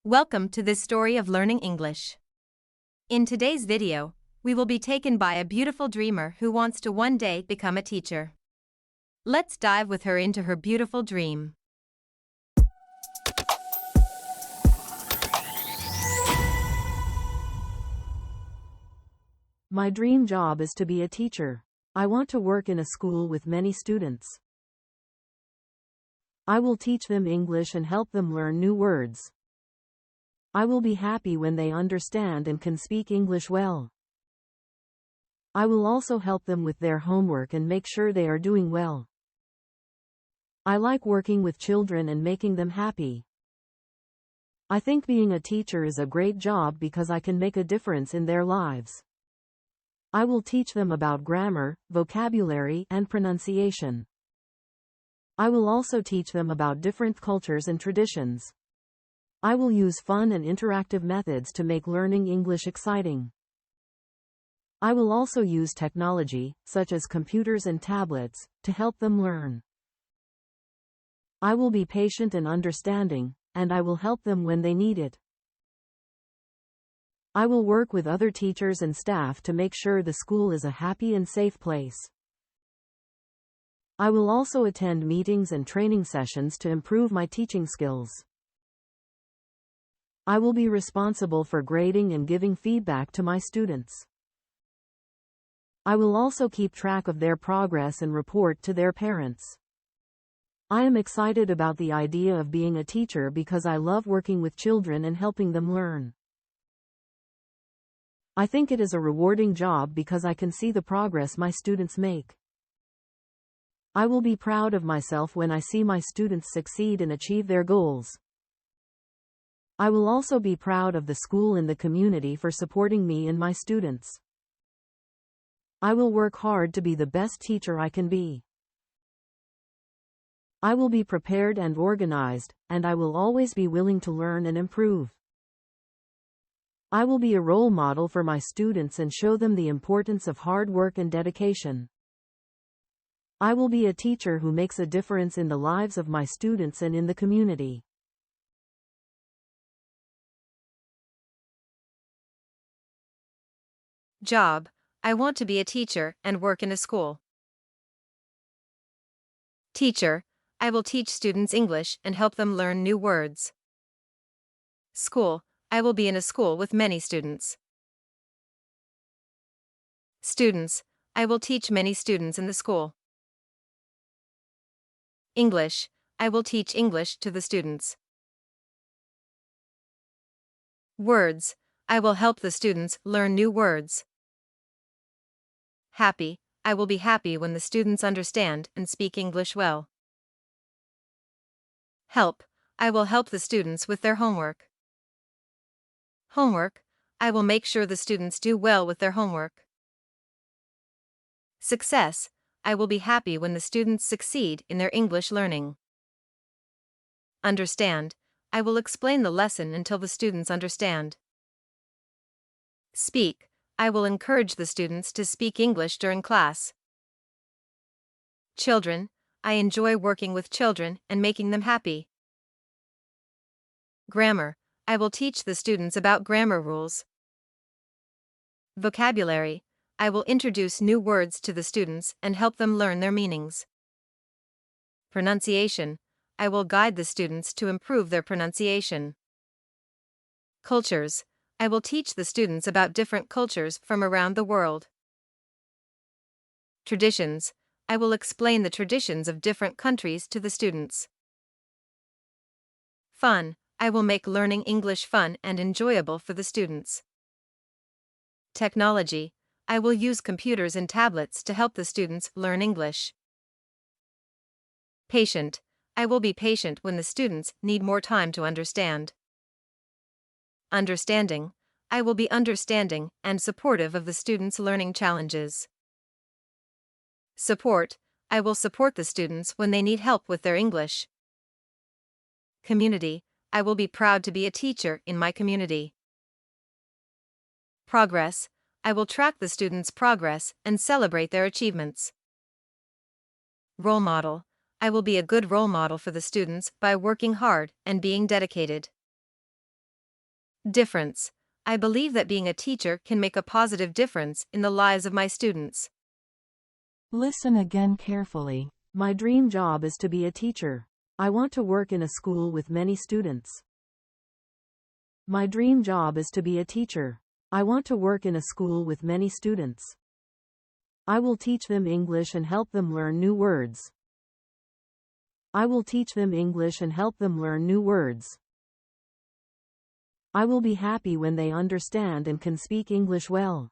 Welcome to this story of learning English. In today's video, we will be taken by a beautiful dreamer who wants to one day become a teacher. Let's dive with her into her beautiful dream. My dream job is to be a teacher. I want to work in a school with many students. I will teach them English and help them learn new words. I will be happy when they understand and can speak English well. I will also help them with their homework and make sure they are doing well. I like working with children and making them happy. I think being a teacher is a great job because I can make a difference in their lives. I will teach them about grammar, vocabulary, and pronunciation. I will also teach them about different cultures and traditions. I will use fun and interactive methods to make learning English exciting. I will also use technology, such as computers and tablets, to help them learn. I will be patient and understanding, and I will help them when they need it. I will work with other teachers and staff to make sure the school is a happy and safe place. I will also attend meetings and training sessions to improve my teaching skills. I will be responsible for grading and giving feedback to my students. I will also keep track of their progress and report to their parents. I am excited about the idea of being a teacher because I love working with children and helping them learn. I think it is a rewarding job because I can see the progress my students make. I will be proud of myself when I see my students succeed and achieve their goals. I will also be proud of the school and the community for supporting me and my students. I will work hard to be the best teacher I can be. I will be prepared and organized, and I will always be willing to learn and improve. I will be a role model for my students and show them the importance of hard work and dedication. I will be a teacher who makes a difference in the lives of my students and in the community. Job: I want to be a teacher and work in a school. Teacher: I will teach students English and help them learn new words. School: I will be in a school with many students. Students: I will teach many students in the school. English: I will teach English to the students. Words: I will help the students learn new words. Happy: I will be happy when the students understand and speak English well. Help: I will help the students with their homework. Homework: I will make sure the students do well with their homework. Success: I will be happy when the students succeed in their English learning. Understand: I will explain the lesson until the students understand. Speak: I will encourage the students to speak English during class. Children: I enjoy working with children and making them happy. Grammar: I will teach the students about grammar rules. Vocabulary: I will introduce new words to the students and help them learn their meanings. Pronunciation: I will guide the students to improve their pronunciation. Cultures: I will teach the students about different cultures from around the world. Traditions: I will explain the traditions of different countries to the students. Fun: I will make learning English fun and enjoyable for the students. Technology: I will use computers and tablets to help the students learn English. Patient: I will be patient when the students need more time to understand. Understanding: I will be understanding and supportive of the students' learning challenges. Support: I will support the students when they need help with their English. Community: I will be proud to be a teacher in my community. Progress: I will track the students' progress and celebrate their achievements. Role model: I will be a good role model for the students by working hard and being dedicated. Difference. I believe that being a teacher can make a positive difference in the lives of my students. Listen again carefully. My dream job is to be a teacher. I want to work in a school with many students. My dream job is to be a teacher. I want to work in a school with many students. I will teach them English and help them learn new words. I will teach them English and help them learn new words. I will be happy when they understand and can speak English well.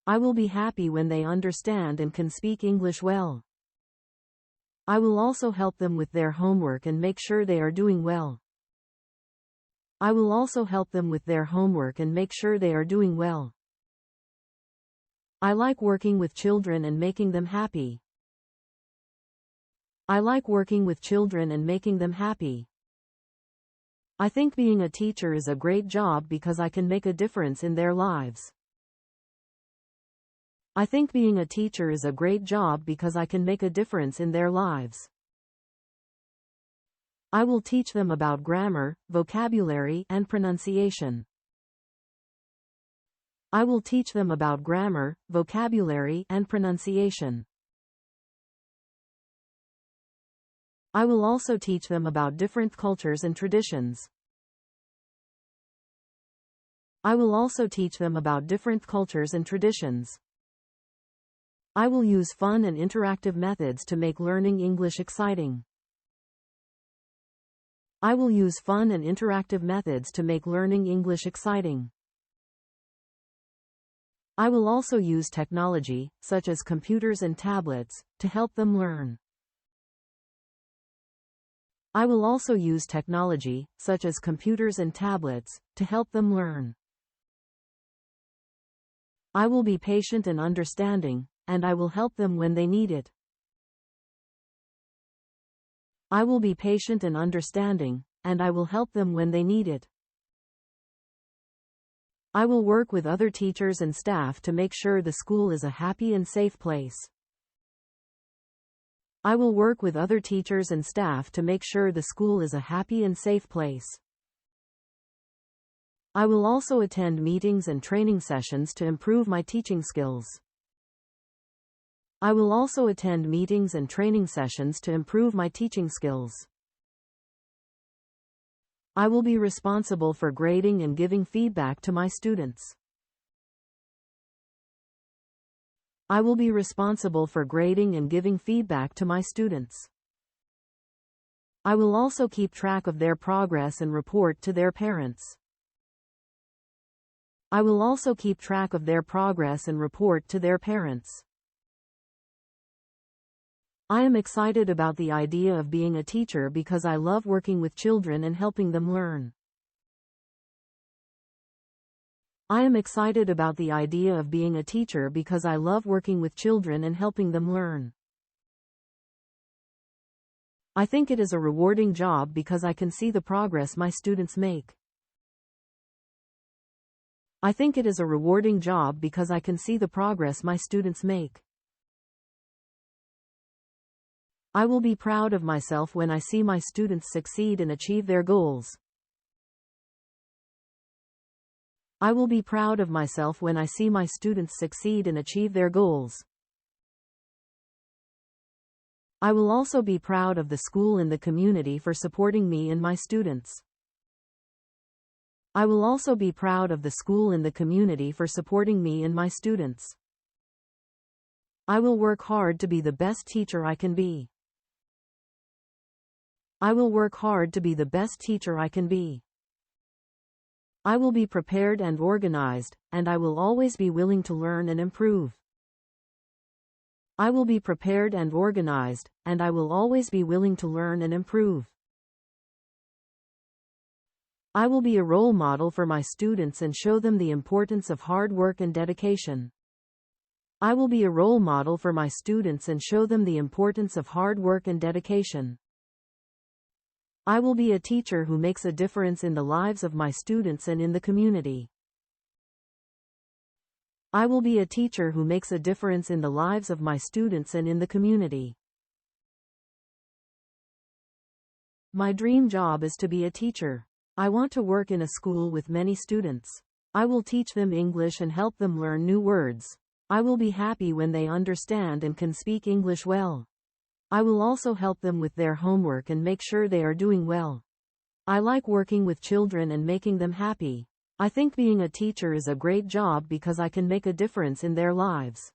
I will be happy when they understand and can speak English well. I will also help them with their homework and make sure they are doing well. I will also help them with their homework and make sure they are doing well. I like working with children and making them happy. I like working with children and making them happy. I think being a teacher is a great job because I can make a difference in their lives. I think being a teacher is a great job because I can make a difference in their lives. I will teach them about grammar, vocabulary, and pronunciation. I will teach them about grammar, vocabulary, and pronunciation. I will also teach them about different cultures and traditions. I will also teach them about different cultures and traditions. I will use fun and interactive methods to make learning English exciting. I will use fun and interactive methods to make learning English exciting. I will also use technology, such as computers and tablets, to help them learn. I will also use technology, such as computers and tablets, to help them learn. I will be patient and understanding, and I will help them when they need it. I will be patient and understanding, and I will help them when they need it. I will work with other teachers and staff to make sure the school is a happy and safe place. I will work with other teachers and staff to make sure the school is a happy and safe place. I will also attend meetings and training sessions to improve my teaching skills. I will also attend meetings and training sessions to improve my teaching skills. I will be responsible for grading and giving feedback to my students. I will be responsible for grading and giving feedback to my students. I will also keep track of their progress and report to their parents. I will also keep track of their progress and report to their parents. I am excited about the idea of being a teacher because I love working with children and helping them learn. I am excited about the idea of being a teacher because I love working with children and helping them learn. I think it is a rewarding job because I can see the progress my students make. I think it is a rewarding job because I can see the progress my students make. I will be proud of myself when I see my students succeed and achieve their goals. I will be proud of myself when I see my students succeed and achieve their goals. I will also be proud of the school and the community for supporting me and my students. I will also be proud of the school and the community for supporting me and my students. I will work hard to be the best teacher I can be. I will work hard to be the best teacher I can be. I will be prepared and organized, and I will always be willing to learn and improve. I will be prepared and organized, and I will always be willing to learn and improve. I will be a role model for my students and show them the importance of hard work and dedication. I will be a role model for my students and show them the importance of hard work and dedication. I will be a teacher who makes a difference in the lives of my students and in the community. I will be a teacher who makes a difference in the lives of my students and in the community. My dream job is to be a teacher. I want to work in a school with many students. I will teach them English and help them learn new words. I will be happy when they understand and can speak English well. I will also help them with their homework and make sure they are doing well. I like working with children and making them happy. I think being a teacher is a great job because I can make a difference in their lives.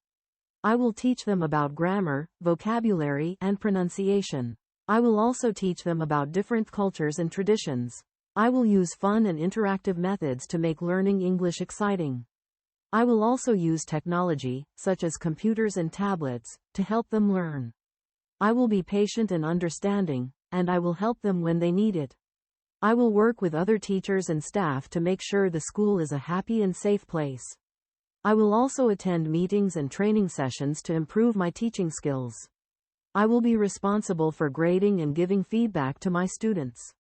I will teach them about grammar, vocabulary, and pronunciation. I will also teach them about different cultures and traditions. I will use fun and interactive methods to make learning English exciting. I will also use technology, such as computers and tablets, to help them learn. I will be patient and understanding, and I will help them when they need it. I will work with other teachers and staff to make sure the school is a happy and safe place. I will also attend meetings and training sessions to improve my teaching skills. I will be responsible for grading and giving feedback to my students.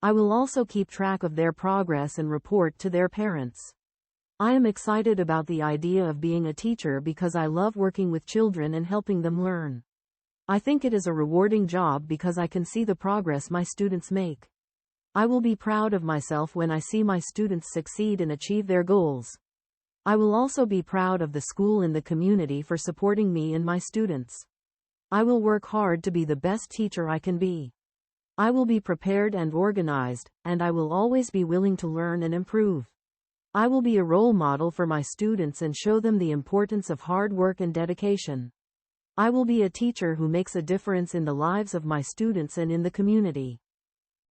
I will also keep track of their progress and report to their parents. I am excited about the idea of being a teacher because I love working with children and helping them learn. I think it is a rewarding job because I can see the progress my students make. I will be proud of myself when I see my students succeed and achieve their goals. I will also be proud of the school and the community for supporting me and my students. I will work hard to be the best teacher I can be. I will be prepared and organized, and I will always be willing to learn and improve. I will be a role model for my students and show them the importance of hard work and dedication. I will be a teacher who makes a difference in the lives of my students and in the community.